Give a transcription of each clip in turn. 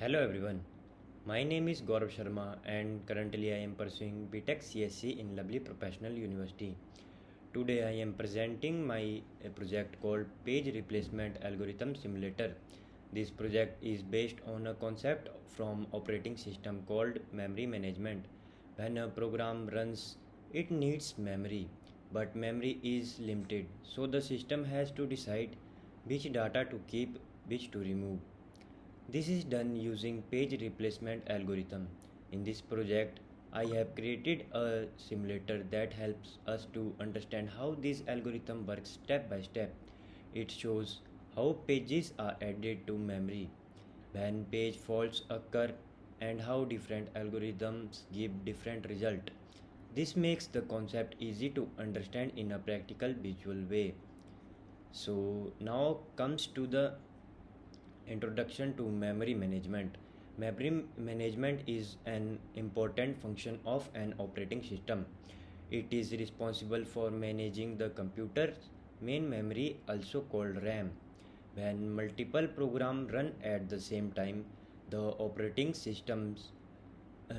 Hello everyone, my name is Gaurav Sharma and currently I am pursuing BTech CSC in Lovely Professional University. Today I am presenting my project called Page Replacement Algorithm Simulator. This project is based on a concept from operating system called memory management. When a program runs, it needs memory, but memory is limited, so the system has to decide which data to keep, which to remove. This is done using page replacement algorithm. In this project, I have created a simulator that helps us to understand how this algorithm works step by step. It shows how pages are added to memory, when page faults occur, and how different algorithms give different result. This makes the concept easy to understand in a practical visual way. So now comes to the introduction to memory management. Memory management is an important function of an operating system. It is responsible for managing the computer's main memory, also called RAM. When multiple programs run at the same time, the operating system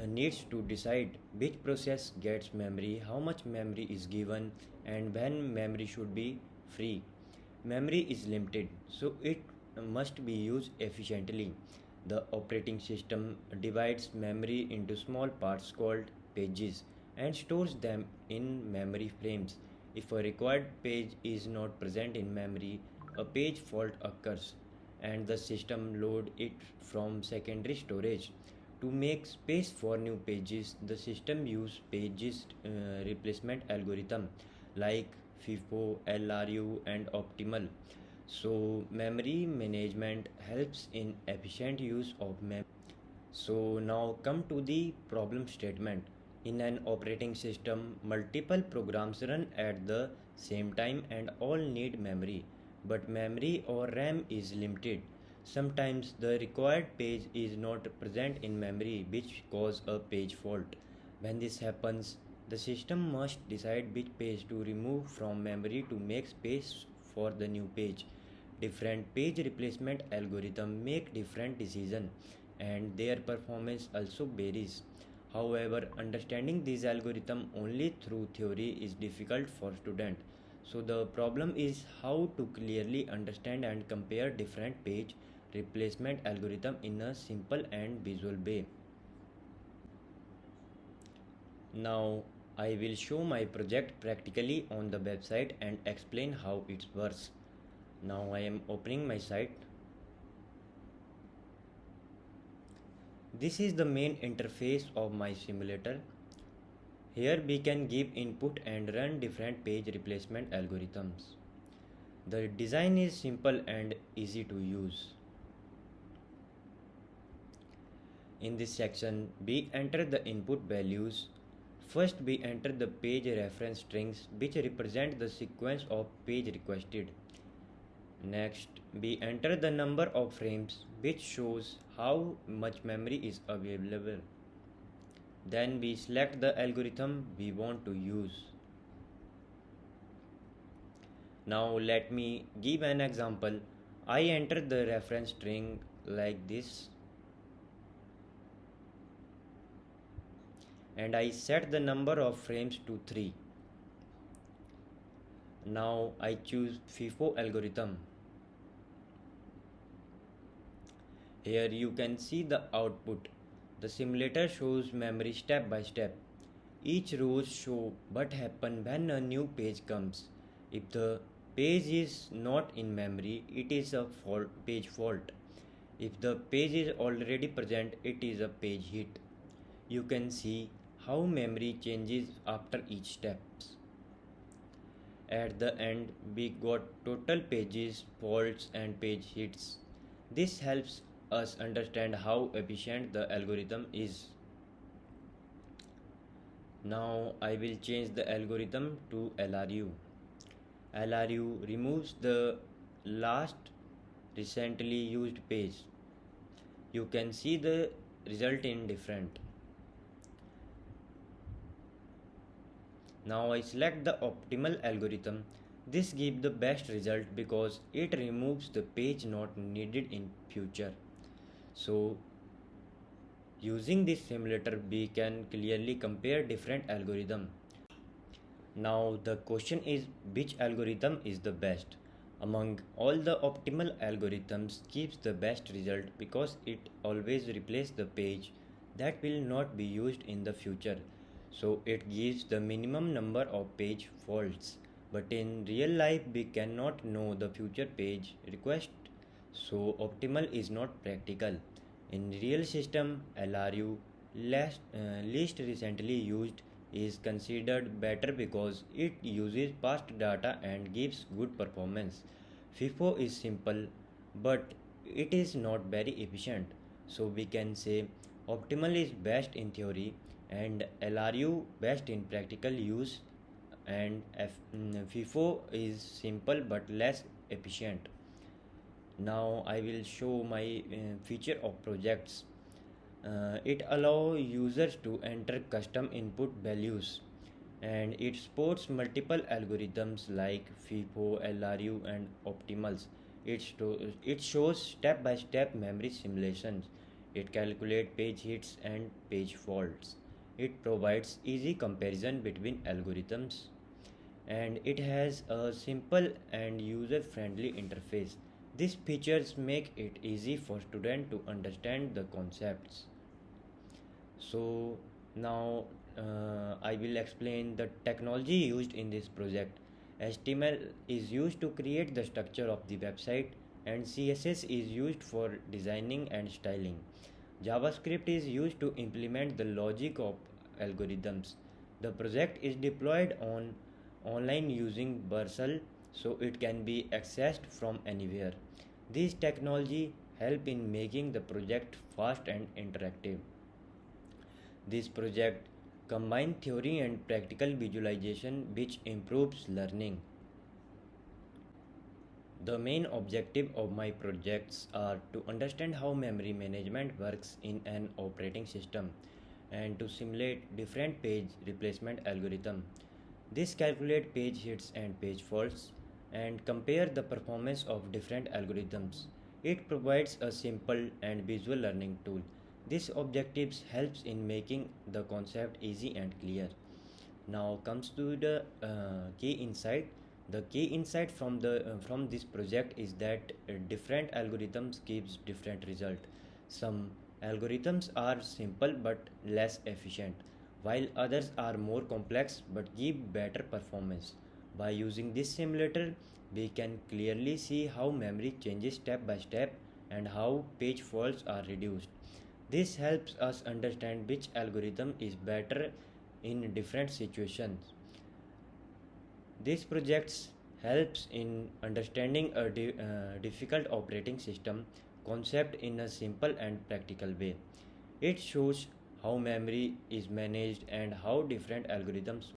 needs to decide which process gets memory, how much memory is given, and when memory should be free. Memory is limited, so it must be used efficiently. The operating system divides memory into small parts called pages and stores them in memory frames. If a required page is not present in memory, a page fault occurs and the system load it from secondary storage. To make space for new pages, the system use pages replacement algorithm like FIFO, LRU and optimal. So memory management helps in efficient use of memory. So now come to the problem statement. In an operating system, multiple programs run at the same time and all need memory. But memory or RAM is limited. Sometimes the required page is not present in memory, which cause a page fault. When this happens, the system must decide which page to remove from memory to make space for the new page. Different page replacement algorithms make different decisions and their performance also varies. However, understanding this algorithm only through theory is difficult for students. So the problem is how to clearly understand and compare different page replacement algorithm in a simple and visual way. Now I will show my project practically on the website and explain how it works. Now I am opening my site. This is the main interface of my simulator. Here we can give input and run different page replacement algorithms. The design is simple and easy to use. In this section, we enter the input values. First, we enter the page reference strings which represent the sequence of page requested. Next, we enter the number of frames which shows how much memory is available. Then we select the algorithm we want to use. Now let me give an example. I enter the reference string like this and I set the number of frames to 3. Now I choose FIFO algorithm. Here you can see the output. The simulator shows memory step by step. Each rows show what happens when a new page comes. If the page is not in memory, it is a page fault. If the page is already present, it is a page hit. You can see how memory changes after each step. At the end, we got total pages, faults and page hits. This helps us understand how efficient the algorithm is. Now I will change the algorithm to LRU. LRU removes the last recently used page. You can see the result in different. Now I select the optimal algorithm. This gives the best result because it removes the page not needed in future. So Using this simulator, we can clearly compare different algorithms. Now the question is, which algorithm is the best? Among all the optimal algorithms gives the best result because it always replaces the page that will not be used in the future. So it gives the minimum number of page faults. But in real life we cannot know the future page request, so optimal is not practical. In real system, LRU least recently used is considered better because it uses past data and gives good performance. FIFO is simple but it is not very efficient. So we can say optimal is best in theory and LRU best in practical use, and FIFO is simple but less efficient. Now I will show my feature of projects. It allows users to enter custom input values, and it supports multiple algorithms like FIFO, LRU, and optimals. It shows step-by-step memory simulations. It calculates page hits and page faults. It provides easy comparison between algorithms, and it has a simple and user-friendly interface. These features make it easy for students to understand the concepts. So now I will explain the technology used in this project. HTML is used to create the structure of the website, and CSS is used for designing and styling. JavaScript is used to implement the logic of algorithms. The project is deployed online using Bursal, so it can be accessed from anywhere. These technology help in making the project fast and interactive. This project combines theory and practical visualization which improves learning. The main objective of my projects are to understand how memory management works in an operating system and to simulate different page replacement algorithm. This calculate page hits and page faults and compare the performance of different algorithms. It provides a simple and visual learning tool. This objectives helps in making the concept easy and clear. Now comes to the key insight. The key insight from this project is that different algorithms gives different result. Some algorithms are simple but less efficient, while others are more complex but give better performance. By using this simulator, we can clearly see how memory changes step by step and how page faults are reduced. This helps us understand which algorithm is better in different situations. This project helps in understanding a difficult operating system concept in a simple and practical way. It shows how memory is managed and how different algorithms